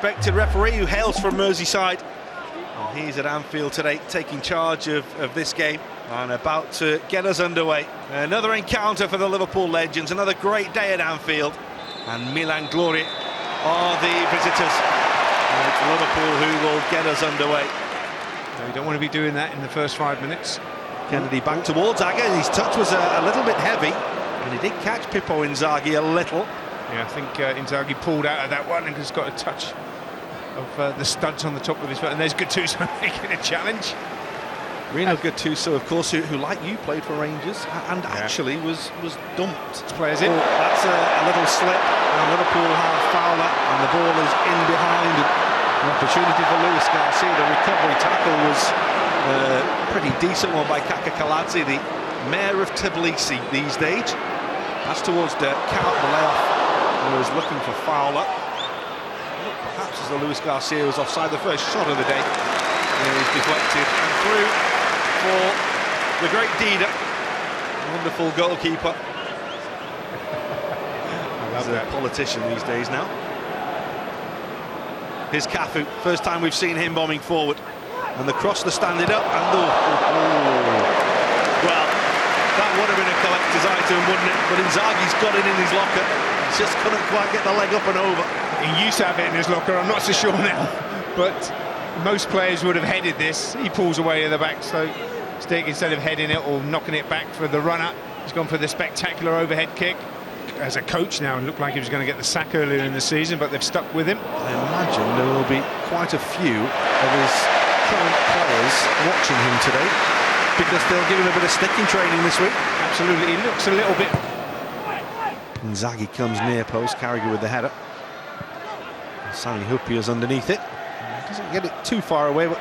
respected referee who hails from Merseyside. And he's at Anfield today, taking charge of this game and about to get us underway. Another encounter for the Liverpool Legends, another great day at Anfield. And Milan Glorie are the visitors. And it's Liverpool who will get us underway. No, you don't want to be doing that in the first 5 minutes. Kennedy back towards Agger. His touch was a little bit heavy, and he did catch Filippo Inzaghi a little. Yeah, I think Inzaghi pulled out of that one and has got a touch of the studs on the top of his foot. And there's Gattuso making a challenge. Rino Gattuso, of course, who like you, played for Rangers and actually was dumped. Players in. That's a little slip, and Liverpool have Fowler, and the ball is in behind. An opportunity for Luis García. The recovery tackle was a pretty decent one by Kakha Kaladze, the mayor of Tbilisi these days. That's towards Dirk Kuyt. The layoff was looking for Fowler. Perhaps as the Luis García was offside. The first shot of the day is deflected and through for the great Dida, wonderful goalkeeper. He's a politician these days now. Here's Cafu, first time we've seen him bombing forward, and the cross, the standing up, and well, that would have been a collector's item, wouldn't it? But Inzaghi's got it in his locker, just couldn't quite get the leg up and over. He used to have it in his locker, I'm not so sure now, but most players would have headed this. He pulls away to the back, so Stick, instead of heading it or knocking it back for the runner, he's gone for the spectacular overhead kick. As a coach now, it looked like he was going to get the sack earlier in the season, but they've stuck with him. I imagine there will be quite a few of his current players watching him today, because they'll give him a bit of sticking training this week. Absolutely, he looks a little bit... Inzaghi comes near post, Carragher with the header. Sami Hyypiä's underneath it. Doesn't get it too far away, but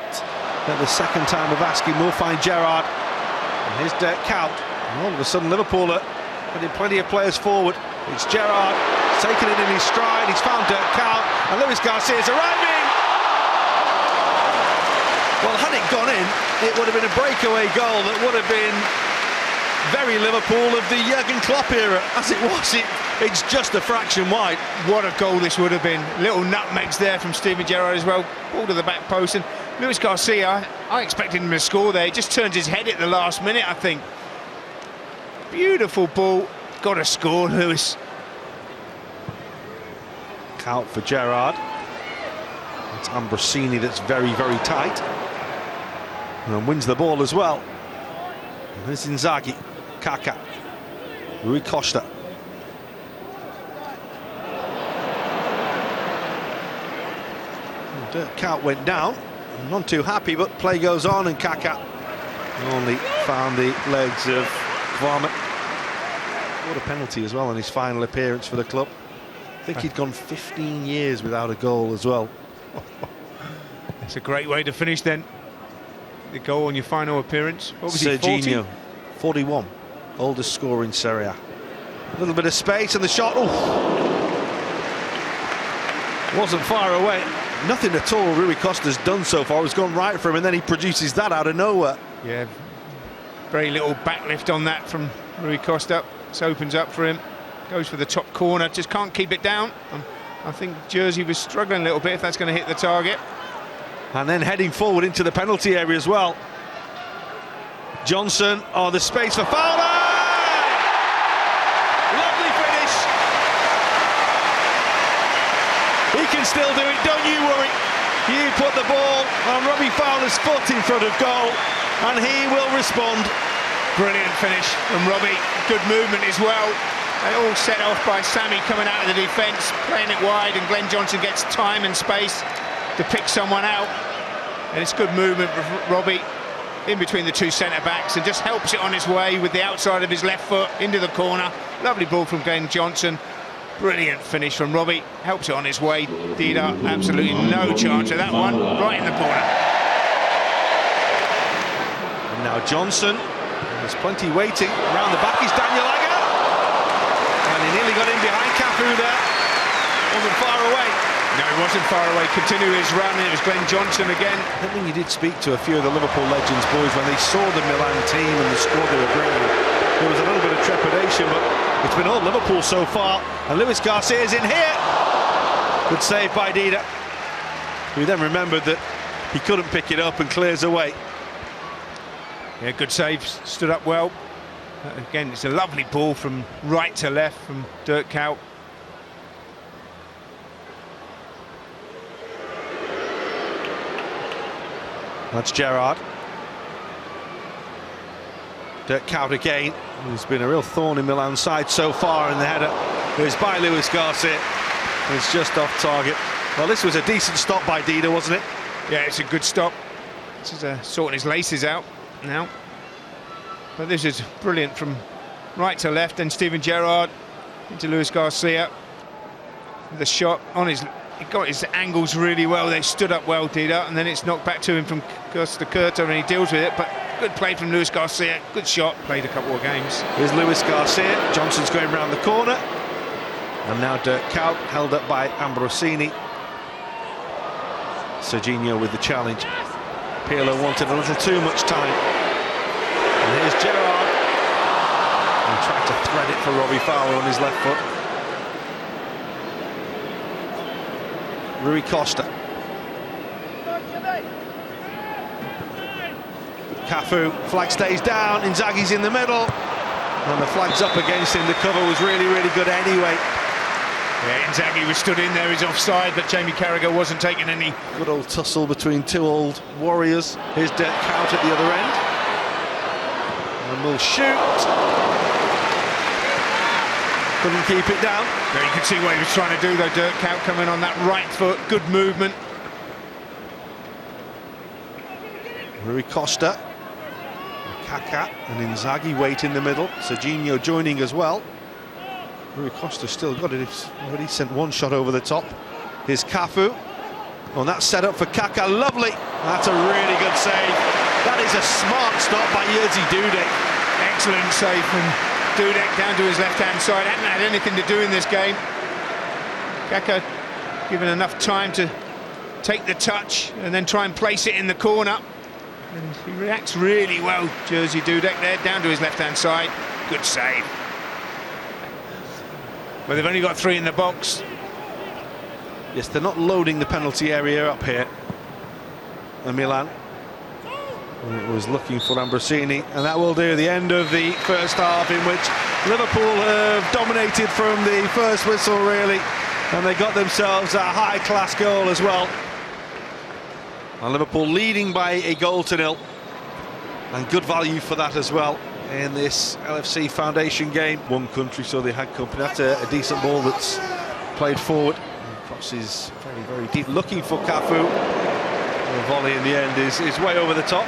at the second time of asking, we'll find Gerrard. And here's Dirk Kuyt. And all of a sudden, Liverpool are putting plenty of players forward. It's Gerrard, taking it in his stride. He's found Dirk Kuyt, and Luis García is arriving. Well, had it gone in, it would have been a breakaway goal that would have been very Liverpool of the Jurgen Klopp era. As it was, it's just a fraction wide. What a goal this would have been. Little nutmegs there from Steven Gerrard as well. Ball to the back post, and Luis García, I expected him to score there. He just turns his head at the last minute, I think. Beautiful ball. Got to score, Luis. Out for Gerrard. It's Ambrosini that's very, very tight. And wins the ball as well. And there's Inzaghi. Kakha. Rui Costa. Dirk Kuyt went down. Not too happy, but play goes on, and Kakha only found the legs of Varmut. What a penalty as well in his final appearance for the club. I think he'd gone 15 years without a goal as well. It's a great way to finish then. The goal on your final appearance. What was he, 40? 41. Oldest scorer in Serie A. A little bit of space and the shot. Wasn't far away. Nothing at all Rui Costa's done so far. It's gone right for him, and then he produces that out of nowhere. Yeah, very little backlift on that from Rui Costa. This opens up for him. Goes for the top corner, just can't keep it down. I think Jerzy was struggling a little bit if that's going to hit the target. And then heading forward into the penalty area as well. Johnson, the space for Fowler! Lovely finish! He can still do it, don't you worry. You put the ball on Robbie Fowler's foot in front of goal, and he will respond. Brilliant finish from Robbie, good movement as well. They all set off by Sami coming out of the defence, playing it wide, and Glen Johnson gets time and space to pick someone out. And it's good movement from Robbie in between the two centre-backs, and just helps it on his way with the outside of his left foot into the corner. Lovely ball from Glen Johnson. Brilliant finish from Robbie, helps it on his way. Dida, absolutely no chance of that one, right in the corner. And now Johnson, there's plenty waiting. Around the back is Daniel Agger. And he nearly got in behind Cafu there. Wasn't far away. No, he wasn't far away. Continue his run, and it was Glen Johnson again. I think you did speak to a few of the Liverpool Legends boys when they saw the Milan team and the squad they were bringing. There was a little bit of trepidation, but it's been all Liverpool so far. And Luis García is in here. Good save by Dida. He then remembered that he couldn't pick it up and clears away. Yeah, good save, stood up well. Again, it's a lovely ball from right to left from Dirk Kuyt. That's Gerrard. Dirk Kuyt again. He's been a real thorn in Milan's side so far, and the header is by Luis García. It's just off target. Well, this was a decent stop by Dida, wasn't it? Yeah, it's a good stop. This is sorting his laces out now. But this is brilliant from right to left, and Steven Gerrard into Luis García. The shot on his, he got his angles really well. They stood up well, Dida, and then it's knocked back to him from Costacurta, and he deals with it. But good play from Luis García. Good shot. Played a couple of games. Here's Luis García. Johnson's going round the corner, and now Dirk Kuyt held up by Ambrosini. Serginho with the challenge. Pirlo wanted a little too much time. And here's Gerrard. He tried to thread it for Robbie Fowler on his left foot. Rui Costa. Cafu, flag stays down, Inzaghi's in the middle. And the flag's up against him. The cover was really, really good anyway. Yeah, Inzaghi was stood in there, he's offside, but Jamie Carragher wasn't taking any. Good old tussle between two old warriors. Here's Dirk Kuyt at the other end. And will shoot. Couldn't keep it down. Yeah, you could see what he was trying to do though, Dirk Kuyt coming on that right foot, good movement. Rui Costa, Kakha and Inzaghi wait in the middle. Serginho joining as well. Rui Costa's still got it. He's already sent one shot over the top. Here's Cafu. Oh, that's set up for Kakha. Lovely. That's a really good save. That is a smart stop by Jerzy Dudek. Excellent save from Dudek down to his left-hand side. Hadn't had anything to do in this game. Kakha given enough time to take the touch and then try and place it in the corner. And he reacts really well, Jerzy Dudek there, down to his left-hand side. Good save. But they've only got 3 in the box. Yes, they're not loading the penalty area up here. Milan. And it was looking for Ambrosini, and that will do the end of the first half, in which Liverpool have dominated from the first whistle, really, and they got themselves a high-class goal as well. And Liverpool leading by a goal to nil, and good value for that as well in this LFC Foundation game. One country, so they had company. That's a decent ball that's played forward. Crosses very, very deep, looking for Cafu. The volley in the end is way over the top.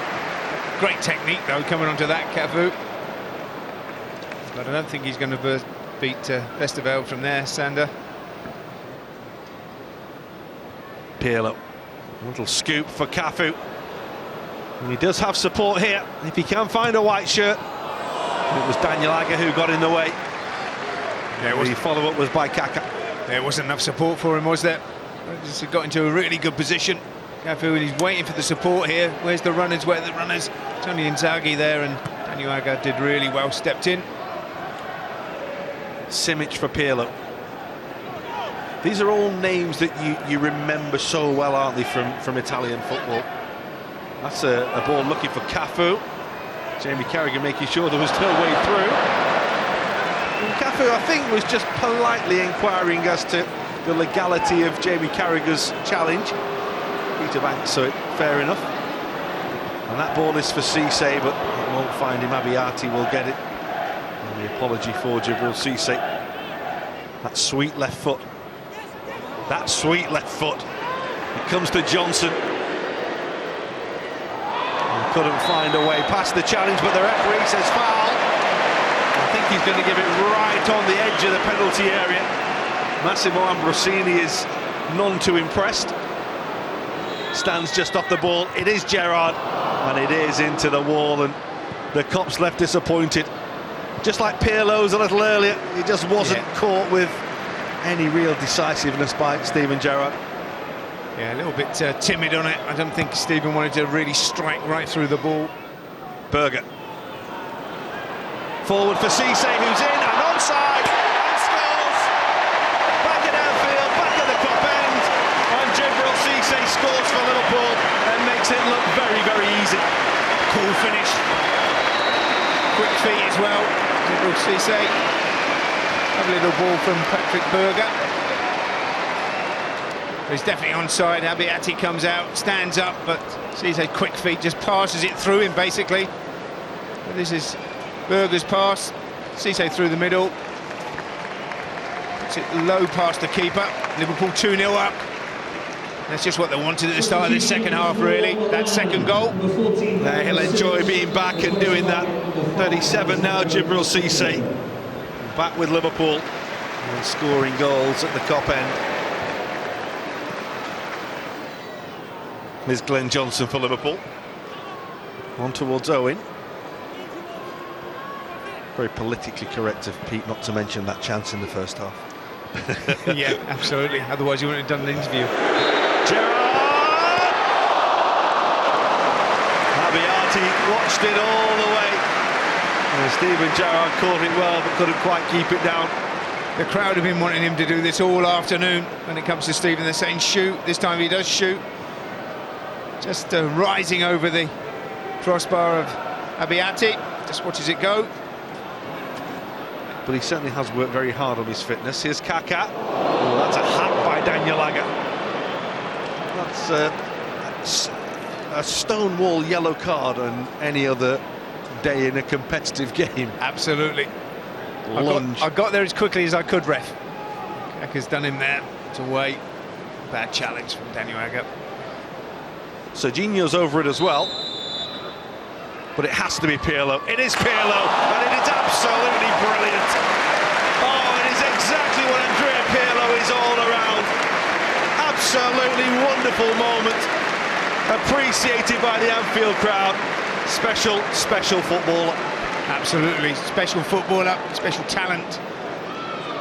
Great technique though, coming onto that, Cafu. But I don't think he's going to beat Festival from there, Sander. Pirlo. A little scoop for Cafu. And he does have support here, if he can find a white shirt. It was Daniel Agger who got in the way. Yeah, the follow-up was by Kakha. There wasn't enough support for him, was there? He got into a really good position. Cafu, and he's waiting for the support here. Where's the runners? Where are the runners? It's only Inzaghi there, and Daniel Agger did really well, stepped in. Simic for Pirlo. These are all names that you remember so well, aren't they, from Italian football? That's a ball looking for Cafu. Jamie Carragher making sure there was no way through. And Cafu, I think, was just politely inquiring as to the legality of Jamie Carragher's challenge. Peter Banks, so fair enough. And that ball is for Cisse, but it won't find him. Abiati will get it. And the apology for Djibril Cisse. That sweet left foot. That sweet left foot. It comes to Johnson. Couldn't find a way past the challenge, but the referee says foul. I think he's going to give it right on the edge of the penalty area. Massimo Ambrosini is none too impressed. Stands just off the ball. It is Gerrard, and it is into the wall, and the Cops left disappointed. Just like Pirlo's a little earlier, he just wasn't caught with any real decisiveness by Steven Gerrard. Yeah, a little bit timid on it. I don't think Steven wanted to really strike right through the ball. Berger. Forward for Cisse, who's in and onside, and scores! Back at Anfield, back at the Kop end, and Djibril Cisse scores makes it look very, very easy. Cool finish. Quick feet as well. Djibril Cissé. Lovely little ball from Patrick Berger. He's definitely onside. Hyypiä comes out, stands up, but Cissé quick feet just passes it through him basically. But this is Berger's pass. Cissé through the middle. Puts it low past the keeper. Liverpool 2-0 up. That's just what they wanted at the start of this second half, really. That second goal. He'll enjoy being back and doing that. 37 now, Djibril Cissé. Back with Liverpool and scoring goals at the Kop end. Here's Glen Johnson for Liverpool. On towards Owen. Very politically correct of Pete not to mention that chance in the first half. Yeah, absolutely. Otherwise you wouldn't have done an interview. Gerrard! Hyypiä watched it all the way. And Steven Gerrard caught it well but couldn't quite keep it down. The crowd have been wanting him to do this all afternoon. When it comes to Steven, they're saying shoot. This time he does shoot. Just rising over the crossbar of Hyypiä. Just watches it go. But he certainly has worked very hard on his fitness. Here's Kakha. Oh, that's a hat by Daniel Agger. That's a stonewall yellow card on any other day in a competitive game. Absolutely. Lunge. I got there as quickly as I could, ref. Kakha's done him there. It's away. Bad challenge from Daniel Agger. Serginho's over it as well. But it has to be Pirlo. It is Pirlo, and it is absolutely brilliant. Oh, it is exactly what Andrea Pirlo is all around. Absolutely wonderful moment. Appreciated by the Anfield crowd. Special, special footballer. Absolutely, special footballer, special talent.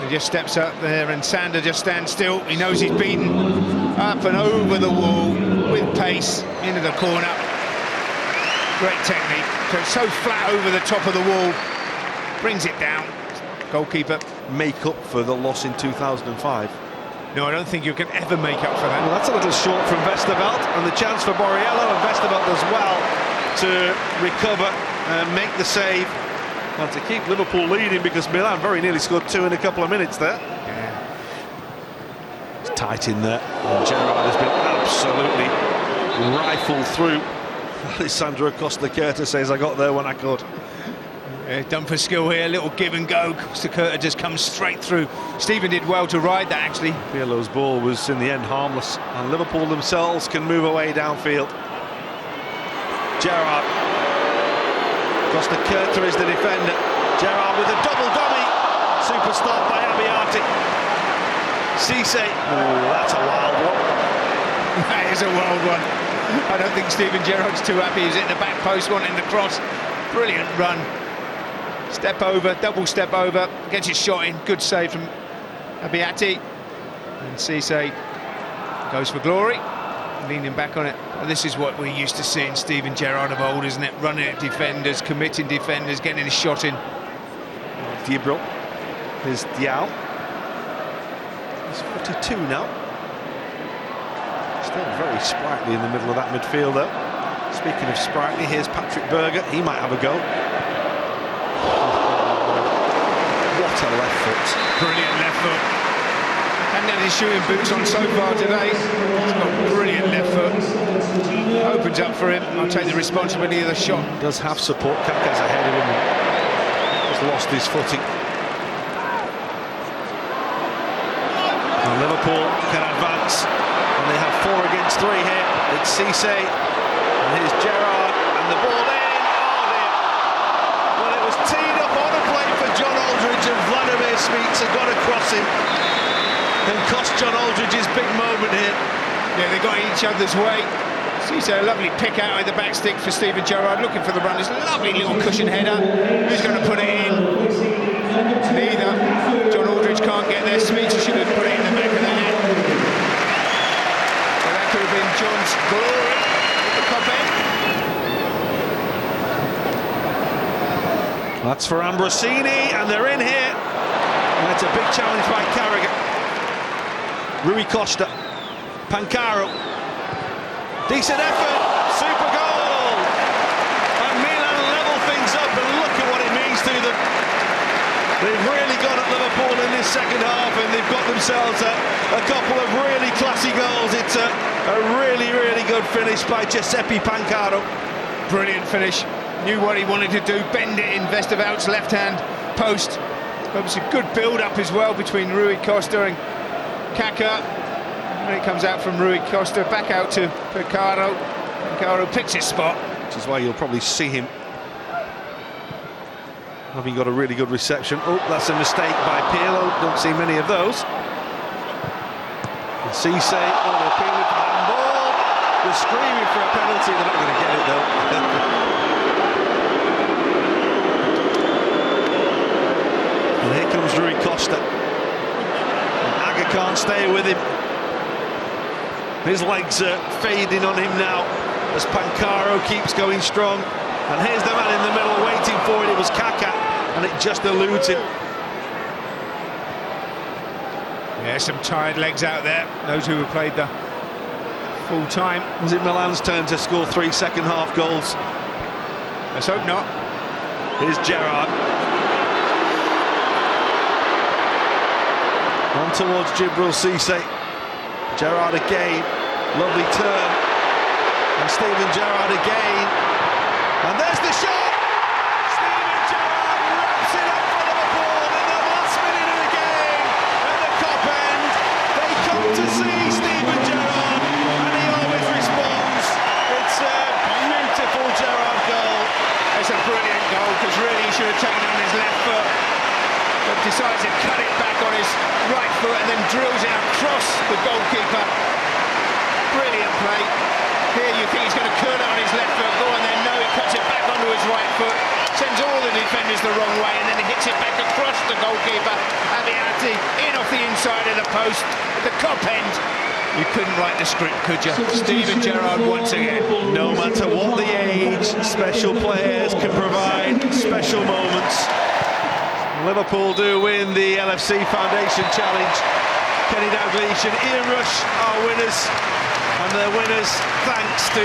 He just steps up there and Sander just stands still. He knows he's beaten. Up and over the wall with pace into the corner. Great technique. So it's so flat over the top of the wall. Brings it down. Goalkeeper. Make up for the loss in 2005. No, I don't think you can ever make up for that. Well, that's a little short from Westerveld, and the chance for Borriello, and Westerveld as well to recover and make the save. And to keep Liverpool leading, because Milan very nearly scored 2 in a couple of minutes there. Yeah. It's tight in there, and Gerrard has been absolutely rifled through. Alessandro Costacurta says, I got there when I could. Done for skill here, little give and go. Costacurta just comes straight through. Steven did well to ride that, actually. Pirlo's ball was in the end harmless, and Liverpool themselves can move away downfield. Gerrard. Costacurta is the defender. Gerrard with a double dummy. Super stop by Hyypiä. Cissé. Oh, that's a wild one. That is a wild one. I don't think Steven Gerrard's too happy. He's at the back post wanting the cross. Brilliant run. Step over, double step over. Gets his shot in. Good save from Hyypiä. And Cissé goes for Glorie. Leaning back on it. Well, this is what we're used to seeing Steven Gerrard of old, isn't it? Running at defenders, committing defenders, getting his shot in. Djibril. Here's Diao. He's 42 now. Still very sprightly in the middle of that midfield, though. Speaking of sprightly, here's Patrick Berger. He might have a go. What a left foot. Brilliant left foot. Hadn't had his shooting boots on so far today. He's got brilliant left foot. Opens up for him. I'll take the responsibility of the shot. Does have support. Kakha's ahead of him. Has lost his footing. And Liverpool can advance. And they have 4 against 3 here. It's Cissé. And here's Gerrard. And the ball in. Oh dear. Well, it was teed up on a plate for John Aldridge, and Vladimir Smicer got across him. And cost John Aldridge's big moment here. Yeah, they got each other's way. Cissé, a lovely pick out of the back stick for Steven Gerrard, looking for the run. This lovely little cushion header. Who's going to put it in? Neither. John Aldridge can't get there. Smicer should have put it in the back of the net. So that could have been John's glory at the Kop end. That's for Ambrosini, and they're in here. And that's a big challenge by Carragher. Rui Costa, Pancaro, decent effort, They've really gone at Liverpool in this second half, and they've got themselves a couple of really classy goals. It's a really, really good finish by Giuseppe Pancaro. Brilliant finish. Knew what he wanted to do, bend it in Westerveldt's left-hand post. Obviously good build-up as well between Rui Costa and Kakha. When it comes out from Rui Costa, back out to Pancaro. Pancaro picks his spot. Which is why you'll probably see him having got a really good reception. Oh, that's a mistake by Pirlo. Don't see many of those. And Cisse, they're appealing for handball. They're screaming for a penalty. They're not going to get it though. And here comes Rui Costa. And Agger can't stay with him. His legs are fading on him now as Pancaro keeps going strong. And here's the man in the middle waiting for it. It was Kakha, and it just eludes him. Yeah, some tired legs out there, those who have played the full time. Was it Milan's turn to score 3 second-half goals? Let's hope not. Here's Gerrard. On towards Djibril Cisse. Gerrard again. Lovely turn. And Steven Gerrard again. And there's the shot! Steven Gerrard wraps it up for Liverpool in the last minute of the game. At the Kop end, they come to see Steven Gerrard, and he always responds. It's a beautiful Gerrard goal. It's a brilliant goal, because really he should have taken it on his left foot, but decides to cut it back on his right foot and then drills it across the goalkeeper. Brilliant play. Here you think he's going to curl it on his left foot, go on then, no, he cuts it back onto his right foot, sends all the defenders the wrong way, and then he hits it back across the goalkeeper, Abbiati, in off the inside of the post, at the Kop end. You couldn't write the script, could you? Steven Gerrard once again. No matter what the age, special players can provide special moments. Liverpool do win the LFC Foundation Challenge. Kenny Dalglish and Ian Rush are winners. And they're winners thanks to